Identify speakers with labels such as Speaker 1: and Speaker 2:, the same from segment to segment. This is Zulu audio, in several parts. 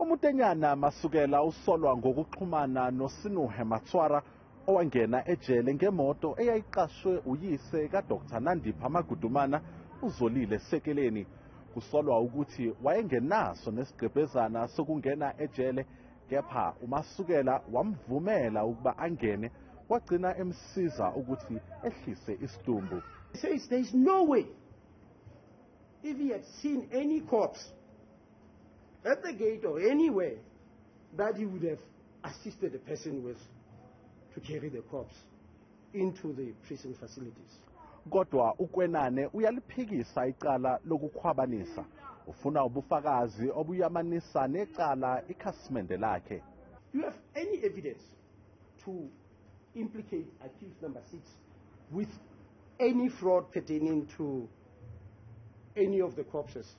Speaker 1: Motenyane Masukela usolwa ngokuxhumana noSenohe Matswara owangena ejele ngemoto eyayiqashwe uyise kaDr Nandipha Magudumana uZolile Sekeleni. Kusolwa ukuthi wayengenaso nesigqebhezana sokungena ejele, kepha uMasukela wamvumela ukuba angene, wagcina emsiza ukuthi ehlise isidumbu.
Speaker 2: He says there's no way, if he had seen any corpse at the gate or anywhere, that he would have assisted the person with to carry the corpse into the prison facilities.
Speaker 1: Kodwa uKwenane uyaliphikisa icala lokukhwabanisa, ufuna ubufakazi obuyamanisa necala ikhasimende lakhe.
Speaker 2: Do you have any evidence to implicate accused number 6 with any fraud pertaining to any of the corpses?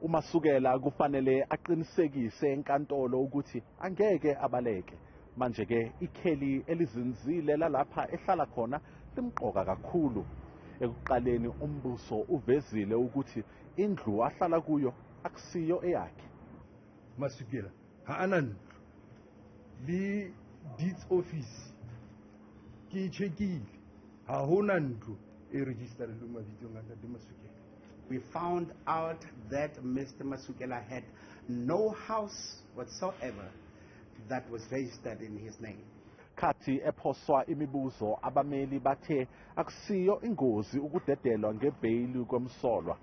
Speaker 1: uMasukela kufanele aqinisekise enkantolo ukuthi angeke abaleke. Manje ke ikheli elizinzile lalapha ehlala khona limqoka kakhulu. Ekuqaleni umbuso uvezile ukuthi indlu ahlala kuyo akusiyo eyakhe.
Speaker 3: Masukela ha ana li deeds office ke checkile ha hona ntlo e registered le mabitso ngaka de Masukela.
Speaker 4: We found out that Mr. Masukela had no house whatsoever that was registered in his name.
Speaker 1: Khathi ephoswa imibuzo abameli bathe akusiyo ingozi ukudedelwa ngebhayili kwemsolwa.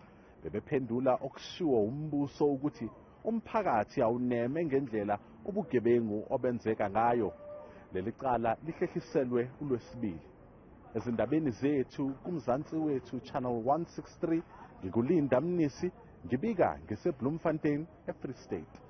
Speaker 1: Bebephendula okushiwo umbuso ukuthi umphakathi awuneme ngendlela ubugebengu obenzeka ngayo. Leli cala lihlehliselwe uLwesibili. Ezindabeni zethu kumzansi wethu channel 163 ngikulinda Mnisi, ngibika ngeseBloemfontein eFree State.